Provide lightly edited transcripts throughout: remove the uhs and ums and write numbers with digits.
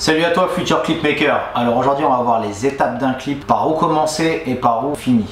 Salut à toi Future Clipmaker. Alors aujourd'hui on va voir les étapes d'un clip, par où commencer et par où finir.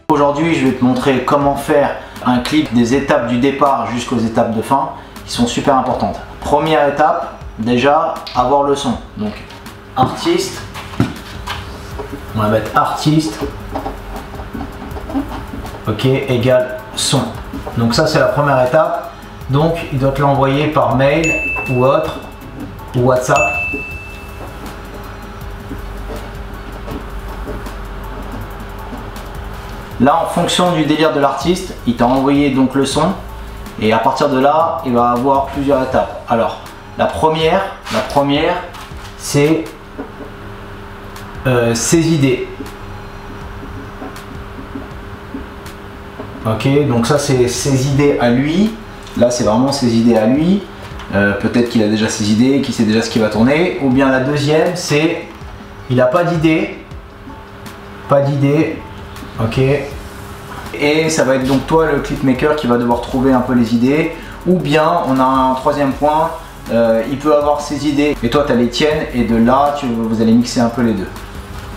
Aujourd'hui, je vais te montrer comment faire un clip des étapes du départ jusqu'aux étapes de fin qui sont super importantes. Première étape, déjà avoir le son. Donc, artiste, on va mettre artiste, ok, égale son. Donc ça c'est la première étape. Donc il doit te l'envoyer par mail ou autre, ou WhatsApp. Là, en fonction du délire de l'artiste, il t'a envoyé donc le son et à partir de là, il va avoir plusieurs étapes. Alors, la première, c'est ses idées. Ok, donc ça c'est ses idées à lui. Là, c'est vraiment ses idées à lui. Peut-être qu'il a déjà ses idées, qu'il sait déjà ce qui va tourner. Ou bien la deuxième, c'est il n'a pas d'idée. Ok, et ça va être donc toi le clipmaker qui va devoir trouver un peu les idées, ou bien on a un troisième point, il peut avoir ses idées et toi tu as les tiennes et de là vous allez mixer un peu les deux.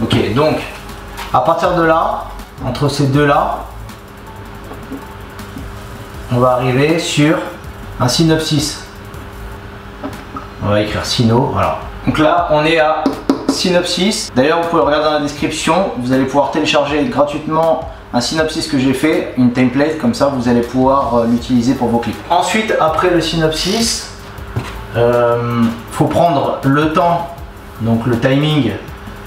Ok, donc à partir de là, entre ces deux là, on va arriver sur un synopsis. On va écrire sino, voilà. Donc là on est à synopsis. D'ailleurs vous pouvez regarder dans la description, vous allez pouvoir télécharger gratuitement un synopsis que j'ai fait, une template, comme ça vous allez pouvoir l'utiliser pour vos clips. Ensuite, après le synopsis, faut prendre le temps, donc le timing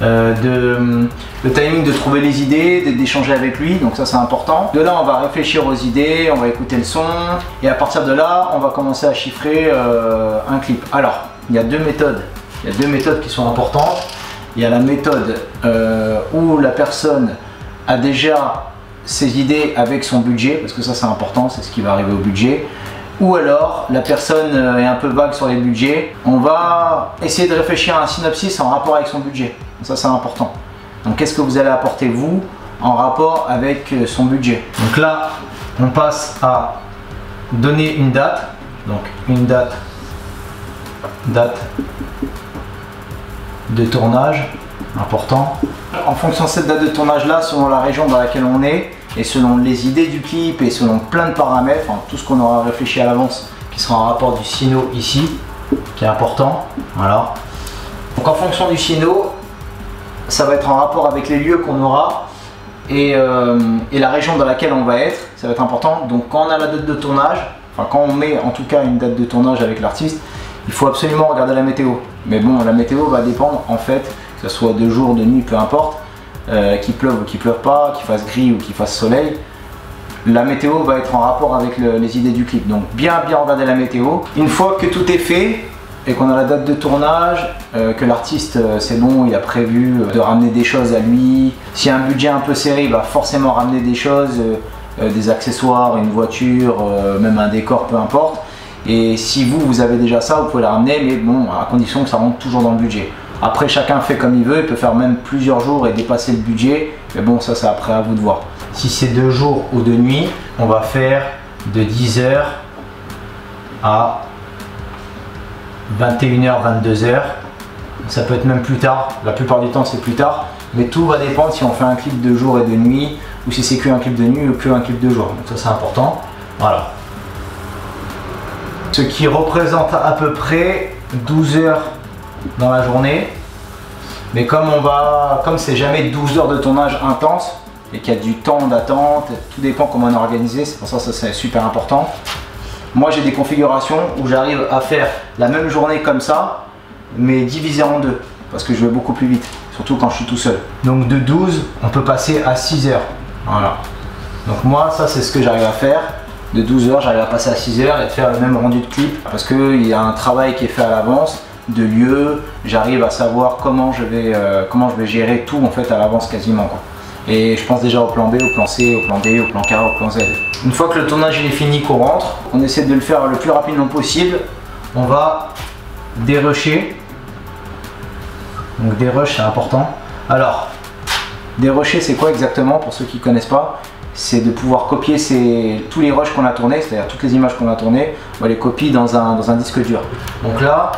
de trouver les idées, d'échanger avec lui, donc ça c'est important. De là on va réfléchir aux idées, on va écouter le son et à partir de là on va commencer à chiffrer un clip. Alors il y a deux méthodes qui sont importantes. Il y a la méthode où la personne a déjà ses idées avec son budget, parce que ça c'est important, c'est ce qui va arriver au budget. Ou alors la personne est un peu vague sur les budgets. On va essayer de réfléchir à un synopsis en rapport avec son budget. Ça c'est important. Donc qu'est-ce que vous allez apporter vous en rapport avec son budget. Donc là on passe à donner une date. Donc une date de tournage, important. En fonction de cette date de tournage là, selon la région dans laquelle on est et selon les idées du clip et selon plein de paramètres, enfin, tout ce qu'on aura réfléchi à l'avance qui sera en rapport du sino ici, qui est important, voilà. Donc en fonction du sino, ça va être en rapport avec les lieux qu'on aura et la région dans laquelle on va être, ça va être important. Donc quand on a la date de tournage, enfin quand on met en tout cas une date de tournage avec l'artiste, il faut absolument regarder la météo. Mais bon, la météo va dépendre en fait, que ce soit de jour, de nuit, peu importe, qu'il pleuve ou qu'il pleuve pas, qu'il fasse gris ou qu'il fasse soleil. La météo va être en rapport avec les idées du clip. Donc bien regarder la météo. Une fois que tout est fait et qu'on a la date de tournage, que l'artiste c'est bon, il a prévu de ramener des choses à lui. S'il y a un budget un peu serré, il va forcément ramener des choses, des accessoires, une voiture, même un décor, peu importe. Et si vous avez déjà ça, vous pouvez la ramener, mais bon, à condition que ça rentre toujours dans le budget. Après, chacun fait comme il veut, il peut faire même plusieurs jours et dépasser le budget, mais bon, ça c'est après à vous de voir. Si c'est 2 jours ou 2 nuits, on va faire de 10h à 21h, 22h. Ça peut être même plus tard, la plupart du temps c'est plus tard, mais tout va dépendre si on fait un clip de jour et de nuit, ou si c'est qu'un clip de nuit ou qu'un clip de jour. Donc ça c'est important, voilà. Ce qui représente à peu près 12 heures dans la journée. Mais comme c'est jamais 12 heures de tournage intense et qu'il y a du temps d'attente, tout dépend comment on est organisé, c'est pour ça que c'est super important. Moi j'ai des configurations où j'arrive à faire la même journée comme ça, mais divisé en deux, parce que je vais beaucoup plus vite, surtout quand je suis tout seul. Donc de 12, on peut passer à 6 heures. Voilà. Donc moi, ça c'est ce que j'arrive à faire. De 12 heures, j'arrive à passer à 6 heures et de faire le même rendu de clip parce qu'il y a un travail qui est fait à l'avance, de lieu, j'arrive à savoir comment je vais gérer tout en fait à l'avance quasiment, quoi. Et je pense déjà au plan B, au plan C, au plan D, au plan K, au plan Z. Une fois que le tournage il est fini, qu'on rentre, on essaie de le faire le plus rapidement possible. On va dérusher. Donc dérush, c'est important. Alors, dérusher, c'est quoi exactement pour ceux qui ne connaissent pas? C'est de pouvoir copier tous les rushs qu'on a tournés, c'est-à-dire toutes les images qu'on a tournées, on va les copier dans un disque dur. Donc là,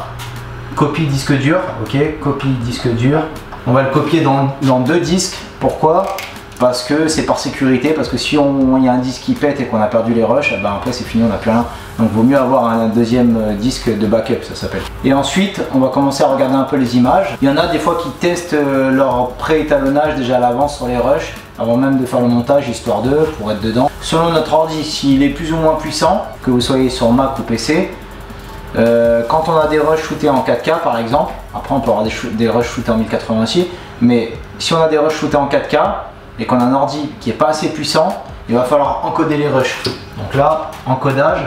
copie disque dur, ok, copie disque dur. On va le copier dans 2 disques. Pourquoi? Parce que c'est par sécurité, parce que si il y a un disque qui pète et qu'on a perdu les rushs, ben après c'est fini, on n'a plus rien. Donc il vaut mieux avoir un deuxième disque de backup, ça s'appelle. Et ensuite, on va commencer à regarder un peu les images. Il y en a des fois qui testent leur pré-étalonnage déjà à l'avance sur les rushs, avant même de faire le montage, histoire pour être dedans. Selon notre ordi, s'il est plus ou moins puissant, que vous soyez sur Mac ou PC, quand on a des rushs shootés en 4K par exemple, après on peut avoir des rushs shootés en 1080 aussi, mais si on a des rushs shootés en 4K et qu'on a un ordi qui n'est pas assez puissant, il va falloir encoder les rushs. Donc là, encodage,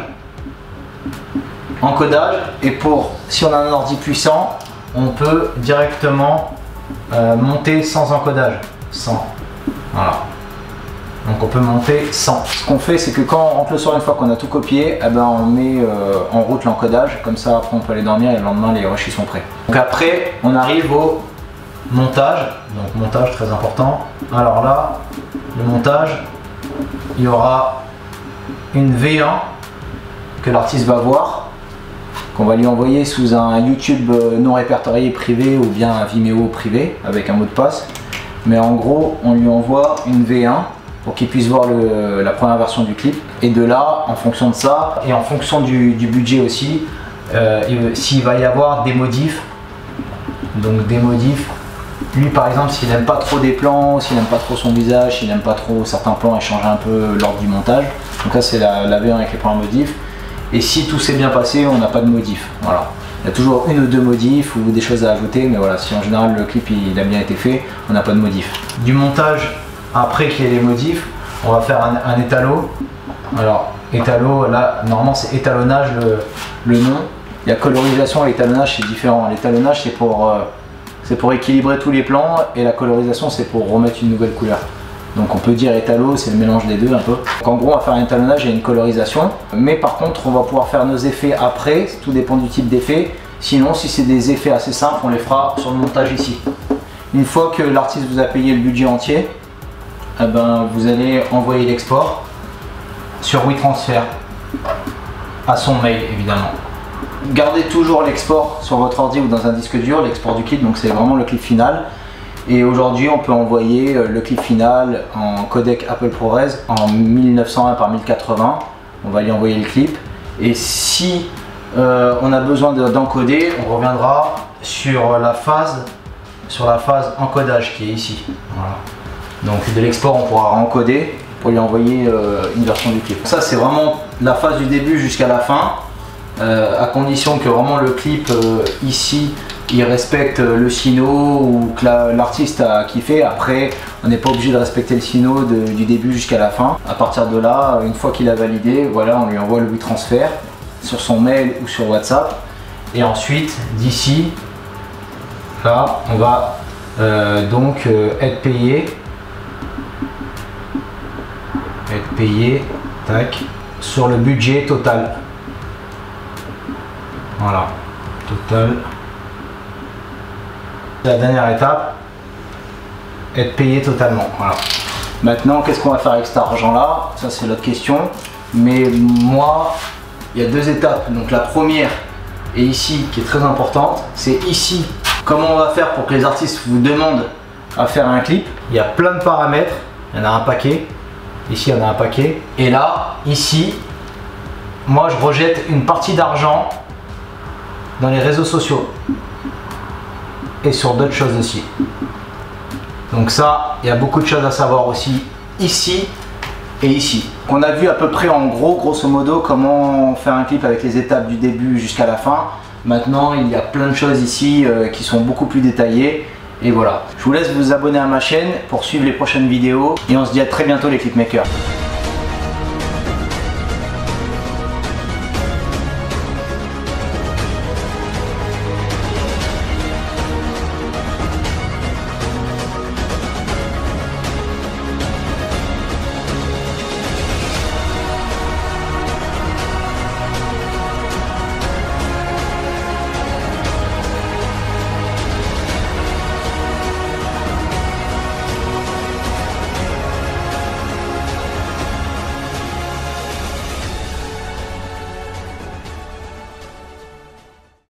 et si on a un ordi puissant, on peut directement monter sans encodage, sans, voilà. Donc on peut monter sans. Ce qu'on fait, c'est que quand on rentre le soir, une fois qu'on a tout copié, eh ben on met en route l'encodage, comme ça après on peut aller dormir et le lendemain les rushs sont prêts. Donc après on arrive au montage, donc montage très important. Alors là, le montage, il y aura une V1 que l'artiste va voir, qu'on va lui envoyer sous un YouTube non répertorié privé ou bien un Vimeo privé avec un mot de passe. Mais en gros, on lui envoie une V1 pour qu'il puisse voir la première version du clip. Et de là, en fonction de ça, et en fonction du budget aussi, s'il va y avoir des modifs, donc des modifs, lui par exemple, s'il n'aime pas trop des plans, s'il n'aime pas trop son visage, s'il n'aime pas trop certains plans et changer un peu l'ordre du montage, donc là c'est la V1 avec les plans modifs. Et si tout s'est bien passé, on n'a pas de modifs, voilà. Il y a toujours une ou deux modifs ou des choses à ajouter, mais voilà, si en général le clip il a bien été fait, on n'a pas de modifs. Du montage, après qu'il y ait les modifs, on va faire un étalo. Alors, étalo, là, normalement c'est étalonnage le nom. Il y a colorisation et étalonnage, c'est différent. L'étalonnage, c'est pour équilibrer tous les plans et la colorisation, c'est pour remettre une nouvelle couleur. Donc on peut dire étalo, c'est le mélange des deux un peu. Donc en gros, on va faire un étalonnage et une colorisation. Mais par contre, on va pouvoir faire nos effets après, tout dépend du type d'effet. Sinon, si c'est des effets assez simples, on les fera sur le montage ici. Une fois que l'artiste vous a payé le budget entier, eh ben, vous allez envoyer l'export sur WeTransfer à son mail évidemment. Gardez toujours l'export sur votre ordi ou dans un disque dur, l'export du clip, donc c'est vraiment le clip final. Et aujourd'hui on peut envoyer le clip final en codec Apple ProRes en 1901 par 1080. On va lui envoyer le clip. Et si on a besoin d'encoder, on reviendra sur la phase encodage qui est ici. Voilà. Donc de l'export on pourra encoder pour lui envoyer une version du clip. Ça c'est vraiment la phase du début jusqu'à la fin, à condition que vraiment le clip ici il respecte le sino ou que l'artiste a kiffé. Après on n'est pas obligé de respecter le sino du début jusqu'à la fin. À partir de là, une fois qu'il a validé, voilà, on lui envoie le WeTransfer sur son mail ou sur WhatsApp. Et ensuite d'ici là on va donc être payé tac, sur le budget total. Voilà, total. La dernière étape, être payé totalement. Voilà. Maintenant, qu'est-ce qu'on va faire avec cet argent-là? Ça, c'est l'autre question. Mais moi, il y a deux étapes. Donc la première est ici, qui est très importante. C'est ici. Comment on va faire pour que les artistes vous demandent à faire un clip? Il y a plein de paramètres. Il y en a un paquet. Ici, il y en a un paquet. Et là, ici, moi, je rejette une partie d'argent dans les réseaux sociaux et sur d'autres choses aussi. Donc ça, il y a beaucoup de choses à savoir aussi ici et ici. On a vu à peu près en gros, grosso modo, comment faire un clip avec les étapes du début jusqu'à la fin. Maintenant, il y a plein de choses ici qui sont beaucoup plus détaillées. Et voilà, je vous laisse vous abonner à ma chaîne pour suivre les prochaines vidéos et on se dit à très bientôt les clipmakers.